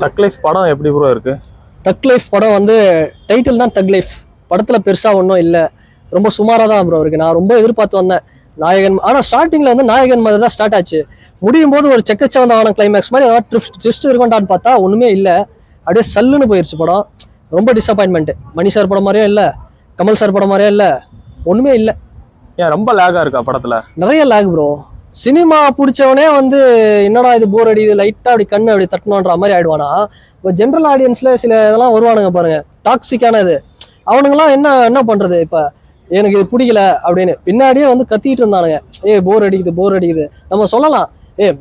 தக் லைஃப் படம் எப்படி ப்ரோ இருக்கு? தக் லைஃப் படம் வந்து டைட்டில் தான் தக் லைஃப். படத்துல பெருசா ஒன்றும் இல்லை, ரொம்ப சுமாராக தான் ப்ரோ இருக்கு. நான் ரொம்ப எதிர்பார்த்து வந்தேன் நாயகன். ஆனால் ஸ்டார்டிங்ல வந்து நாயகன் மாதிரி தான் ஸ்டார்ட் ஆச்சு. முடியும் போது ஒரு செக்கச்சவந்தான கிளைமேக்ஸ் மாதிரி ஏதாவது ட்விஸ்ட் இருக்கும்டான்னு பார்த்தா ஒண்ணுமே இல்லை. அப்படியே சல்லுன்னு போயிடுச்சு படம். ரொம்ப டிசப்பாயின்மெண்ட். மணி சார் படம் மாதிரியும் இல்லை, கமல் சார் படம் மாதிரியும் இல்லை, ஒண்ணுமே இல்லை. ஏன் ரொம்ப லேகா இருக்கா படத்துல? நிறைய லேக் ப்ரோ. சினிமா பிடிச்சவனே வந்து என்னடா இது போர் அடிக்குது, லைட்டா அப்படி கண்ணு அப்படி தட்டணுன்ற மாதிரி ஆயிடுவானா. இப்போ ஜென்ரல் ஆடியன்ஸ்ல சில இதெல்லாம் வருவானுங்க பாருங்க, டாக்ஸிக்கானது. அவனுங்கெல்லாம் என்ன பண்றது, இப்ப எனக்கு இது பிடிக்கல அப்படின்னு பின்னாடியே வந்து கத்திட்டு இருந்தானுங்க. போர் அடிக்குது. நம்ம சொல்லலாம்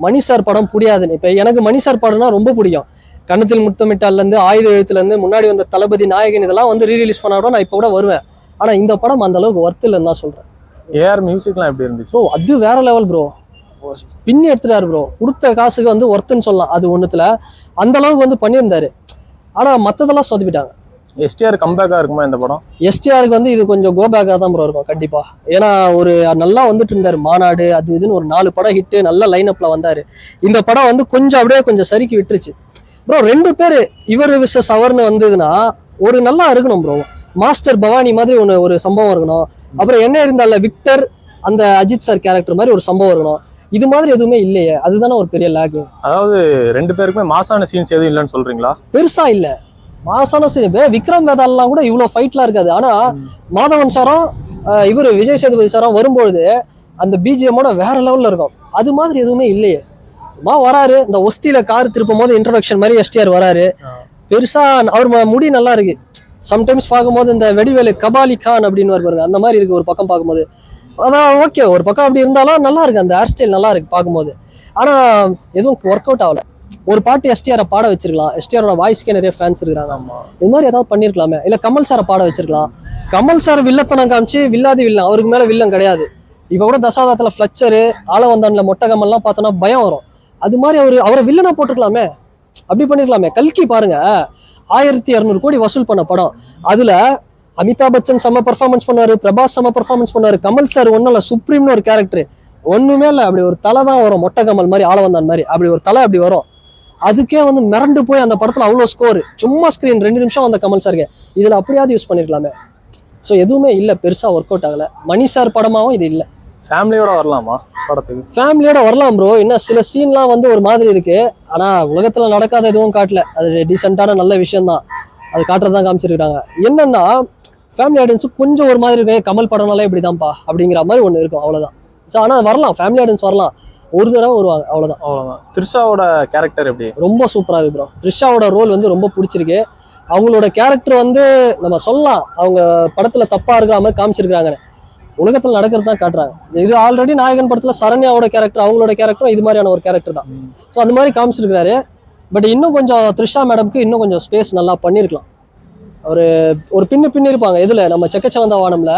மணி சார் படம் பிடியாதுன்னு. இப்ப எனக்கு மணி சார் படம்னா ரொம்ப பிடிக்கும். கண்ணத்தில் முத்தமிட்டால இருந்து, ஆயுத எழுத்துல இருந்து, முன்னாடி வந்த தளபதி, நாயகன் இதெல்லாம் வந்து ரீரிலீஸ் பண்ணா கூட நான் இப்ப கூட வருவேன். ஆனா இந்த படம் அந்த அளவுக்கு ஒர்த் இல்லைன்னு தான் சொல்றேன். ஏஆர் மியூசிக்லாம் எப்படி இருந்துச்சு? ப்ரோ அது வேற லெவல் ப்ரோ. பின்னி எடுத்துட்டாரு ப்ரோ. கொடுத்த காசுக்கு வந்து ஒர்த்துன்னு சொல்லலாம். அது ஒண்ணுத்துல அந்த அளவுக்கு வந்து பண்ணியிருந்தாரு. ஆனா மத்ததெல்லாம் சொதப்பிட்டாங்க. எஸ்டிஆர் கம்பேக்கா இருக்குமா இந்த படம்? எஸ்டிஆருக்கு வந்து இது கொஞ்சம் கோபேக்கா தான் ப்ரோ இருக்கும் கண்டிப்பா. ஏன்னா ஒரு நல்லா வந்துட்டு இருந்தாரு, மாநாடு அது இதுன்னு ஒரு 4 படம் ஹிட்டு, நல்ல லைனப்ல வந்தாரு. இந்த படம் வந்து கொஞ்சம் அப்படியே கொஞ்சம் சறுக்கி விட்டுருச்சு ப்ரோ. 2 பேரு இவர் விசஸ் அவர்னு வந்ததுன்னா ஒரு நல்லா இருக்கணும் ப்ரோ. மாஸ்டர் பவானி மாதிரி ஒரு சம்பவம் இருக்கணும். அப்புறம் என்ன இருந்தால விக்டர் அந்த அஜித் சார் கேரக்டர் மாதிரி ஒரு சம்பவம் இருக்கணும். இது மாதிரி எதுவுமே இல்லையே, அதுதானே ஒரு பெரிய லேக். அதாவது 2 பேருக்குமே மாசான சீன்ஸ் எதுவும் இல்லைன்னு சொல்றீங்களா? பெருசா இல்ல மாசான சீன். விக்ரம் வேதாலாம் கூட இவ்வளவு ஃபைட்லாம் இருக்காது. ஆனா மாதவன் சாரும் இவரு விஜய் சேதுபதி சாரும் வரும்பொழுது அந்த பிஜிஎம்மோட வேற லெவல்ல இருக்கும். அது மாதிரி எதுவுமே இல்லையே. வராரு இந்த ஒஸ்தியில கார் திருப்பும் போது இன்ட்ரோடக்ஷன் மாதிரி எஸ்டிஆர் வராரு. பெருசா அவர் முடி நல்லா இருக்கு. சம்டைம்ஸ் பார்க்கும்போது இந்த வெடிவேலு கபாலி கான் அப்படின்னு பாருங்க, அந்த மாதிரி இருக்கு ஒரு பக்கம் பார்க்கும்போது. அதான் ஓகே, ஒரு பக்கம் அப்படி இருந்தாலும் நல்லா இருக்கு, அந்த ஹேர் ஸ்டைல் நல்லா இருக்கு பார்க்கும்போது. ஆனா எதுவும் ஒர்க் அவுட் ஆகல. ஒரு பாட்டு எஸ்டிஆரை பாட வச்சிருக்கலாம். எஸ்டிஆரோட வாய்ஸ்க்கே நிறைய ஃபேன்ஸ் இருக்காங்க. இது மாதிரி ஏதாவது பண்ணிருக்கலாமே. இல்ல கமல் சாரை பாட வச்சிருக்கலாம். கமல் சார் வில்லத்தனம் காமிச்சு வில்லாதி வில்லன், அவருக்கு மேல வில்லன் கிடையாது. இப்ப கூட தசாதாத்துல ஃபிளச்சரு, ஆளவந்தான்ல மொட்டை கமல்லாம் பார்த்தோன்னா பயம் வரும். அது மாதிரி அவரை வில்லனா போட்டுக்கலாமே, அப்படி பண்ணிருக்கலாமே. கல்கி பாருங்க, 1200 கோடி வசூல் பண்ண படம். அதுல அமிதாப் பச்சன் செம்ம பெர்ஃபார்மன்ஸ் பண்ணுவாரு, பிரபாஸ் செம்ம பெர்ஃபார்மன்ஸ் பண்ணுவாரு, கமல் சார் ஒன்னும் இல்ல சுப்ரீம்னு ஒரு கேரக்டர் ஒண்ணுமே இல்லை. அப்படி ஒரு தலை தான் வரும், மொட்டை கமல் மாதிரி, ஆளவந்தான் மாதிரி அப்படி ஒரு தலை அப்படி வரும். அதுக்கே வந்து மிரண்டு போய் அந்த படத்துல அவ்வளோ ஸ்கோர். சும்மா ஸ்கிரீன் 2 நிமிஷம் வந்த கமல் சாருக்கு இதுல அப்படியாவது யூஸ் பண்ணிருக்கலாமே. ஸோ எதுவுமே இல்லை, பெருசா ஒர்க் அவுட் ஆகல. மணி சார் படமாவும் இது இல்லை. ஃபேமிலியோட வரலாமா படத்துக்கு? ஃபேமிலியோட வரலாம் ப்ரோ. இன்னும் சில சீன்லாம் வந்து ஒரு மாதிரி இருக்கு. ஆனா உலகத்துல நடக்காத எதுவும் காட்டல. அது டீசென்டான நல்ல விஷயம் தான், அது காட்டுறதுதான் காமிச்சிருக்காங்க. என்னன்னா ஃபேமிலி ஆடியன்ஸு கொஞ்சம் ஒரு மாதிரி இருக்கு. கமல் படம்னாலே இப்படிதான்ப்பா அப்படிங்கிற மாதிரி ஒன்று இருக்கும், அவ்வளவுதான். ஸோ ஆனா வரலாம், ஃபேமிலி ஆடியன்ஸ் வரலாம், ஒரு தடவை வருவாங்க, அவ்வளவுதான். த்ரிஷாவோட கேரக்டர் எப்படி? ரொம்ப சூப்பரா இருக்கு ப்ரோ. த்ரிஷாவோட ரோல் வந்து ரொம்ப பிடிச்சிருக்கு. அவங்களோட கேரக்டர் வந்து நம்ம சொல்லலாம் அவங்க படத்துல தப்பா இருக்கிற மாதிரி காமிச்சிருக்காங்க. உலகத்துல நடக்கிறது தான் காட்டுறாங்க. இது ஆல்ரெடி நாயகன் படத்துல சரண்யாவோட கேரக்டர், அவங்களோட கேரக்டரும் இது மாதிரியான ஒரு கேரக்டர் தான். ஸோ அந்த மாதிரி காமிச்சிருக்காரு. பட் இன்னும் கொஞ்சம் த்ரிஷா மேடம்க்கு இன்னும் கொஞ்சம் ஸ்பேஸ் நல்லா பண்ணிருக்கலாம். ஒரு பின்னு இருப்பாங்க. இதுல நம்ம செக்கச்சவந்த வானம்ல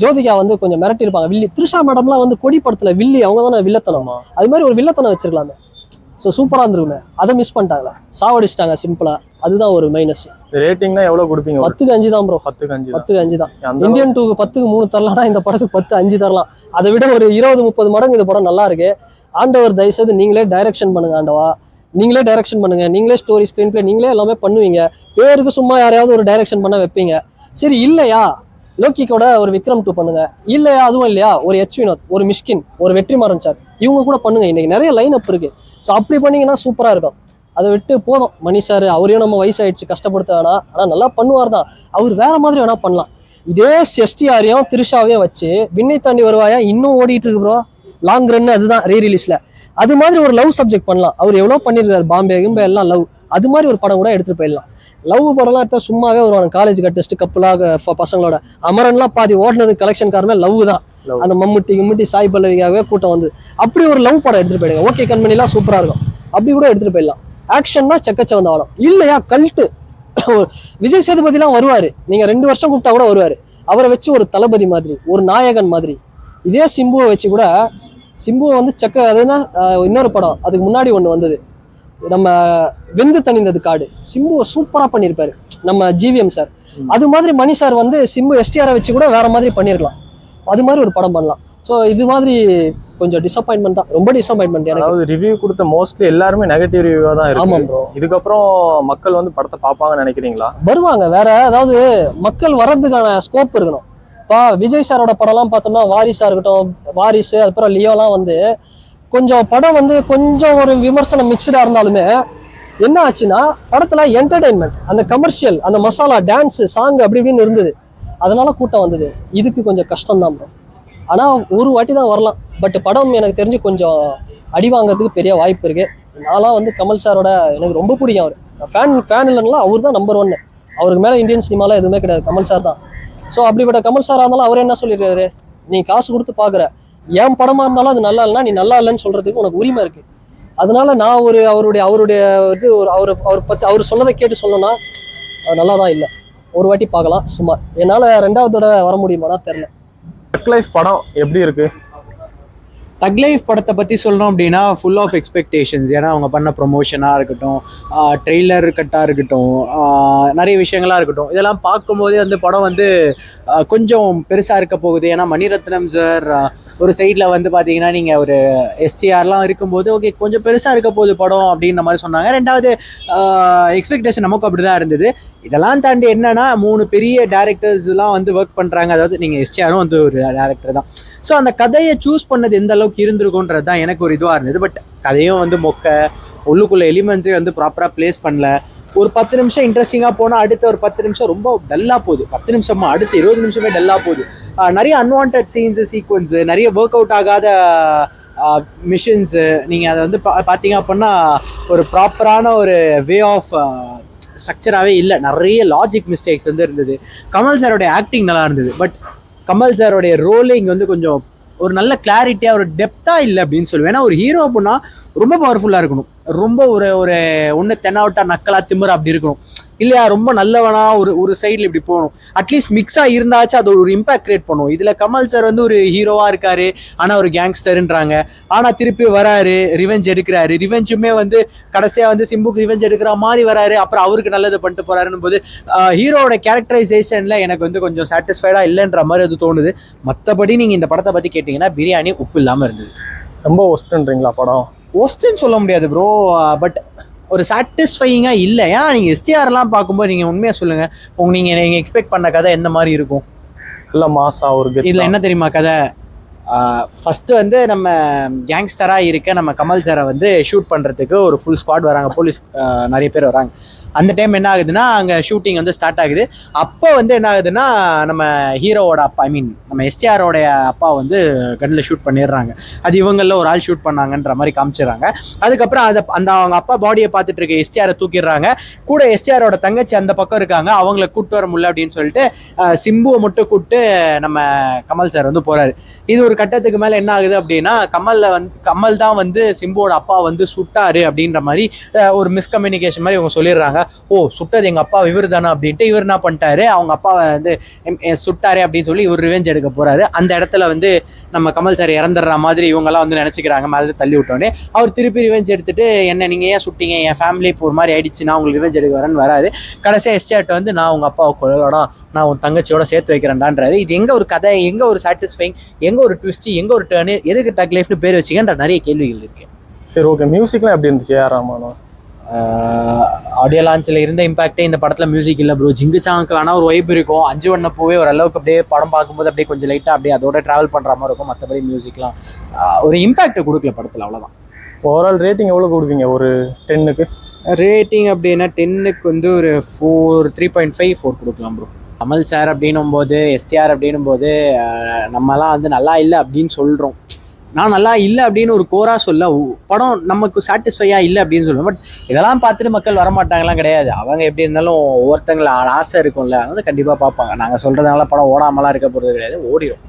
ஜோதிகா வந்து கொஞ்சம் மிரட்டி இருப்பாங்க வில்லி. த்ரிஷா மேடம்லாம் வந்து கொடி படத்துல வில்லி, அவங்க தானே வில்லத்தனம். அது மாதிரி ஒரு வில்லத்தனம் வச்சிருக்கலாமே. ஸோ சூப்பரா இருந்திருக்குமே. அதை மிஸ் பண்ணிட்டாங்களா, சாவடிச்சிட்டாங்க சிம்பிளா. அதுதான் ஒரு மைனஸ். ரேட்டிங்னா எவ்வளவு கொடுப்பீங்க? 10க்கு 5 தான் ப்ரோ. 10க்கு 5 தான். இந்தியன் 2 10க்கு 3 தரலாம்னா இந்த படத்துக்கு 10 5 தரலாம். அதை விட ஒரு 20-30 மடங்கு இந்த படம் நல்லா இருக்கு. ஆண்டவர் தயவுசெய்து நீங்களே டைரக்ஷன் பண்ணுங்க. ஆண்டவா நீங்களே டைரக்ஷன் பண்ணுங்க. நீங்களே ஸ்டோரி ஸ்கிரீன் பிளே நீங்களே எல்லாமே பண்ணுவீங்க. பேருக்கு சும்மா யாரையாவது ஒரு டைரக்ஷன் பண்ண வைப்பீங்க. சரி இல்லையா லோக்கிக்கோட ஒரு விக்ரம் 2 பண்ணுங்க. இல்லையா அதுவும் இல்லையா ஒரு எச் வினோத், ஒரு மிஷ்கின், ஒரு வெற்றிமாறன் சார், இவங்க கூட பண்ணுங்க. இன்னைக்கு நிறைய லைன் அப் இருக்கு. ஸோ அப்படி பண்ணீங்கன்னா சூப்பரா இருக்கும். அதை விட்டு போதும் மணி சார், அவரையும் நம்ம வயசாயிடுச்சு கஷ்டப்படுத்த வேணாம். ஆனா நல்லா பண்ணுவார் தான். அவர் வேற மாதிரி வேணா பண்ணலாம். இதே எஸ்டிஆரையும் த்ரிஷாவையும் வச்சு விண்ணை தாண்டி வருவாயா இன்னும் ஓடிட்டு இருக்கு ப்ரோ. லாங் ரன் அதுதான் ரீரிலீஸ்ல. அது மாதிரி ஒரு லவ் சப்ஜெக்ட் பண்ணலாம். அவர் எவ்வளவு பண்ணிருக்காரு, பாம்பே கிம்பே எல்லாம் லவ். அது மாதிரி ஒரு படம் கூட எடுத்துட்டு போயிடலாம். லவ் படம்லாம் எடுத்தா சும்மாவே வருவாங்க. காலேஜ் கட்டஸ்ட் கப்பலாக பசங்களோட. அமரன்லாம் பாதி ஓடினது கலெக்ஷன் காரணமே லவ் தான். அந்த மம்முட்டி சாய் பல்லவிக்காகவே கூட்டம் வந்து அப்படி ஒரு லவ் படம் எடுத்துட்டு போயிடுங்க. ஓகே கண்மணிலாம் சூப்பரா இருக்கும். அப்படி கூட எடுத்துட்டு போயிடலாம். ஆக்ஷன்னா செக்கச்சவந்த ஆடும். இல்லையா கல்ட்டு விஜய் சேதுபதிலாம் வருவாரு. நீங்க 2 வருஷம் கூப்பிட்டா கூட வருவாரு. அவரை வச்சு ஒரு தளபதி மாதிரி, ஒரு நாயகன் மாதிரி. இதே சிம்புவை வச்சு கூட, சிம்புவை வந்து அதுனா இன்னொரு படம் அதுக்கு முன்னாடி ஒன்று வந்தது, நம்ம வெந்து தணிந்தது காடு. சிம்புவை சூப்பரா பண்ணியிருப்பாரு நம்ம ஜிவிஎம் சார். அது மாதிரி மணி சார் வந்து சிம்பு எஸ்டிஆரை வச்சு கூட வேற மாதிரி பண்ணியிருக்கலாம். அது மாதிரி ஒரு படம் பண்ணலாம். ஸோ இது மாதிரி கொஞ்சம் டிசப்பாயின்மெண்ட் தான், ரொம்ப டிசப்பாயின்மெண்ட் எனக்கு. அதாவது ரிவ்யூ கொடுத்த மோஸ்ட்லி எல்லாருமே நெகட்டிவ் ரிவ்யூவா தான் இருக்கு. ஆமாம் ப்ரோ. இதுக்கப்புறம் மக்கள் வந்து படத்தை பார்ப்பாங்கன்னு நினைக்கிறீங்களா? வருவாங்க, வேற அதாவது மக்கள் வர்றதுக்கான ஸ்கோப் இருக்கணும். இப்போ விஜய் சாரோட படம்லாம் பார்த்தோம்னா வாரிசா இருக்கட்டும், வாரிசு அதுக்கப்புறம் லியோலாம் வந்து கொஞ்சம் படம் வந்து கொஞ்சம் ஒரு விமர்சனம் மிக்சடா இருந்தாலுமே என்ன ஆச்சுன்னா படத்துல என்டர்டைன்மெண்ட், அந்த கமர்ஷியல், அந்த மசாலா, டான்ஸ், சாங் அப்படி இப்படின்னு இருந்தது. அதனால கூட்டம் வந்தது. இதுக்கு கொஞ்சம் கஷ்டம் தான் ப்ரோ. ஆனா ஒரு வாட்டி தான் வரலாம். பட் படம் எனக்கு தெரிஞ்சு கொஞ்சம் அடி வாங்கிறதுக்கு பெரிய வாய்ப்பு இருக்கு. நான்லாம் வந்து கமல் சாரோட எனக்கு ரொம்ப பிடிக்கும். அவர் ஃபேன் இல்லைன்னா அவர் தான் நம்பர் 1. அவருக்கு மேலே இந்தியன் சினிமாவில் எதுவுமே கிடையாது, கமல் சார் தான். ஸோ அப்படிப்பட்ட கமல் சாராக இருந்தாலும் அவர் என்ன சொல்லியிருக்காரு, நீ காசு கொடுத்து பார்க்குற, என் படமாக இருந்தாலும் அது நல்லா இல்லைன்னா நீ நல்லா இல்லைன்னு சொல்கிறதுக்கு உனக்கு உரிமை இருக்குது. அதனால நான் அவருடைய இது அவர் சொன்னதை கேட்டு சொல்லணும்னா நல்லா தான் இல்லை. ஒரு வாட்டி பார்க்கலாம் சும்மா. என்னால் 2வது தடவை வர முடியுமானா தெரில. தக் லைஃப் படம் எப்படி இருக்கு? தக் லைஃப் படத்தை பற்றி சொல்லணும் அப்படின்னா ஃபுல் ஆஃப் எக்ஸ்பெக்டேஷன்ஸ். ஏன்னா அவங்க பண்ண ப்ரொமோஷனாக இருக்கட்டும், ட்ரெய்லர் கட்டாக இருக்கட்டும், நிறைய விஷயங்களாக இருக்கட்டும், இதெல்லாம் பார்க்கும்போதே வந்து படம் வந்து கொஞ்சம் பெருசாக இருக்க போகுது. ஏன்னா மணிரத்னம் சார் ஒரு சைடில் வந்து பார்த்தீங்கன்னா நீங்கள் ஒரு எஸ்டிஆர்லாம் இருக்கும்போது ஓகே கொஞ்சம் பெருசாக இருக்க போகுது படம் அப்படின்ற மாதிரி சொன்னாங்க. 2வது எக்ஸ்பெக்டேஷன் நமக்கும் அப்படி தான் இருந்தது. இதெல்லாம் தாண்டி என்னன்னா 3 பெரிய டேரக்டர்ஸ்லாம் வந்து ஒர்க் பண்ணுறாங்க. அதாவது நீங்கள் எஸ்டிஆரும் வந்து ஒரு டேரக்டர் தான். ஸோ அந்த கதையை சூஸ் பண்ணது எந்த அளவுக்கு இருந்திருக்குன்றது தான் எனக்கு ஒரு இதுவாக இருந்தது. பட் கதையும் வந்து உள்ளுக்குள்ள எலிமெண்ட்ஸே வந்து ப்ராப்பராக பிளேஸ் பண்ணல. ஒரு 10 நிமிஷம் இன்ட்ரெஸ்டிங்காக போனால் அடுத்த ஒரு 10 நிமிஷம் ரொம்ப டல்லாக போகுது. 10 நிமிஷமா அடுத்த 20 நிமிஷமே டல்லாக போகுது. நிறைய அன்வான்ட் சீன்ஸு, சீக்வன்ஸு, நிறைய ஒர்க் அவுட் ஆகாத மிஷின்ஸு. நீங்கள் அதை வந்து பார்த்தீங்க அப்படின்னா ஒரு ப்ராப்பரான ஒரு வே ஆஃப் ஸ்ட்ரக்சராகவே இல்லை. நிறைய லாஜிக் மிஸ்டேக்ஸ் வந்து இருந்தது. கமல் சாரோடைய ஆக்டிங் நல்லா இருந்தது. பட் கமல் சாரோடைய ரோலிங் வந்து கொஞ்சம் ஒரு நல்ல கிளாரிட்டியாக ஒரு டெப்த்தாக இல்லை அப்படின்னு சொல்லுவேன். ஏன்னா ஒரு ஹீரோ அப்படின்னா ரொம்ப பவர்ஃபுல்லாக இருக்கணும், ரொம்ப ஒரு ஒன்று தென்னாவட்டா நக்கலா திமிரா அப்படி இருக்கணும் இல்லையா, ரொம்ப நல்லவனா ஒரு சைடில் இப்படி போகணும். அட்லீஸ்ட் மிக்ஸாக இருந்தாச்சும் அது ஒரு இம்பாக்ட் கிரியேட் பண்ணும். இதில் கமல் சார் வந்து ஒரு ஹீரோவாக இருக்காரு, ஆனால் ஒரு கேங்ஸ்டர்ன்றாங்க. ஆனால் திருப்பி வராரு, ரிவெஞ்ச் எடுக்கிறாரு. ரிவெஞ்சுமே வந்து கடைசியாக வந்து சிம்புக்கு ரிவெஞ்ச் எடுக்கிற மாதிரி வராரு, அப்புறம் அவருக்கு நல்லது பண்ணிட்டு போறாருன்னு போது ஹீரோவோட கேரக்டரைசேஷனில் எனக்கு வந்து கொஞ்சம் சாட்டிஸ்ஃபைடாக இல்லைன்ற மாதிரி அது தோணுது. மற்றபடி நீங்கள் இந்த படத்தை பற்றி கேட்டிங்கன்னா பிரியாணி உப்பு இல்லாமல் இருந்தது. ரொம்ப ஒஸ்ட்ன்றீங்களா படம்? ஒஸ்ட்ன்னு சொல்ல முடியாது ப்ரோ, பட் ஒரு சாட்டிஸ்ஃபையிங்காக இல்லை. ஏன்னா நீங்கள் எஸ்டிஆர்லாம் பார்க்கும்போது நீங்கள் உண்மையாக சொல்லுங்கள், நீங்கள் எக்ஸ்பெக்ட் பண்ண கதை எந்த மாதிரி இருக்கும்? இல்லை மாசா ஒரு இதில் என்ன தெரியுமா கதை? ஃபஸ்ட்டு வந்து நம்ம கேங்ஸ்டராக இருக்க நம்ம கமல் சாரை வந்து ஷூட் பண்ணுறதுக்கு ஒரு ஃபுல் ஸ்குவாட் வராங்க, போலீஸ் நிறைய பேர் வராங்க. அந்த டைம் என்ன ஆகுதுன்னா அங்கே ஷூட்டிங் வந்து ஸ்டார்ட் ஆகுது. அப்போ வந்து என்ன ஆகுதுன்னா நம்ம ஹீரோவோட அப்பா, நம்ம எஸ்டிஆரோடைய அப்பா வந்து கண்ணில் ஷூட் பண்ணிடுறாங்க. அது இவங்களில் ஒரு ஆள் ஷூட் பண்ணாங்கன்ற மாதிரி காமிச்சிடுறாங்க. அதுக்கப்புறம் அவங்க அப்பா பாடியை பார்த்துட்டு இருக்க எஸ்டிஆரை தூக்கிடுறாங்க. கூட எஸ்டிஆரோட தங்கச்சி அந்த பக்கம் இருக்காங்க, அவங்கள கூப்பிட்டு வர முடியல அப்படின்னு சொல்லிட்டு சிம்புவை மட்டும் கூப்பிட்டு நம்ம கமல் சார் வந்து போகிறாரு. இது ஒரு கட்டத்துக்கு மேலே என்ன ஆகுது அப்படின்னா கமல் தான் வந்து சிம்புவோட அப்பா வந்து சுட்டாரு அப்படின்ற மாதிரி ஒரு மிஸ்கம்யூனிகேஷன் மாதிரி இவங்க சொல்லிடுறாங்க. ஓ சுட்டது எங்கள் அப்பா இவர் தானே அப்படின்ட்டு இவர் என்ன பண்ணிட்டாரு, அவங்க அப்பாவை வந்து சுட்டாரு அப்படின்னு சொல்லி இவர் ரிவெஞ்ச் எடுக்க போறாரு. அந்த இடத்துல வந்து நம்ம கமல் சார் இறந்துடுற மாதிரி இவங்கெல்லாம் வந்து நினச்சிக்கிறாங்க. மேலே தள்ளி விட்டோன்னே அவர் திருப்பி ரிவெஞ்ச் எடுத்துட்டு என்ன நீங்கள் ஏன் சுட்டீங்க, என் ஃபேமிலி இப்போ ஒரு மாதிரி ஆயிடுச்சு, நான் உங்களுக்கு ரிவெஞ்ச் எடுக்க வரேன்னு வராரு. கடைசியாக எஸ்டேட் வந்து நான் உங்கள் அப்பாவை கொள்ளடா, நான் உன் தங்கச்சியோட சேர்த்து வைக்கிறேன்டான்றாரு. இது எங்கே ஒரு கதை, எங்கே ஒரு சாட்டிஸ்ஃபைங், எங்கே ஒரு ட்விஸ்ட், எங்கே ஒரு டேர்னு, எதுக்கு டக் லைஃப்னு பேர் வச்சிங்கன்ற நிறைய கேள்விகள் இருக்கு. சரி ஓகே, மியூசிக்லாம் எப்படி இருந்துச்சு ஏஆர் ரஹ்மான்? ஆடியோ லான்ச்சில் இருந்த இம்பாக்டே இந்த படத்தில் மியூசிக் இல்லை ப்ரோ. ஜிங்கு சாங்க்கு ஆனால் ஒரு வைப் இருக்கும். 5 வண்ண பூவே ஓரளவுக்கு அப்படியே படம் பார்க்கும்போது அப்படியே கொஞ்சம் லைட்டாக அப்படியே அதோட ட்ராவல் பண்ணுற மாதிரி இருக்கும். மற்றபடி மியூசிக்லாம் ஒரு இம்பாக்ட் கொடுக்கல படத்தில், அவ்வளோதான். ஓவரால் ரேட்டிங் எவ்வளோ கொடுப்பீங்க ஒரு 10க்கு? ரேட்டிங் அப்படின்னா 10க்கு வந்து ஒரு 3.5 4 கொடுக்கலாம் ப்ரோ. கமல் சார் அப்படின்னும் போது, எஸ்டிஆர் அப்படின்னும் போது நம்மலாம் வந்து நல்லா இல்லை அப்படின்னு சொல்கிறோம். நான் நல்லா இல்லை அப்படின்னு ஒரு கோரா சொல்ல, படம் நமக்கு சாட்டிஸ்ஃபையாக இல்லை அப்படின்னு சொல்லுவேன். பட் இதெல்லாம் பார்த்துட்டு மக்கள் வரமாட்டாங்கலாம் கிடையாது. அவங்க எப்படி இருந்தாலும் ஒவ்வொருத்தங்களை ஆசை இருக்கும்ல, வந்து கண்டிப்பாக பார்ப்பாங்க. நாங்கள் சொல்கிறதுனால படம் ஓடாமலாம் இருக்க போகிறது கிடையாது, ஓடிடும்.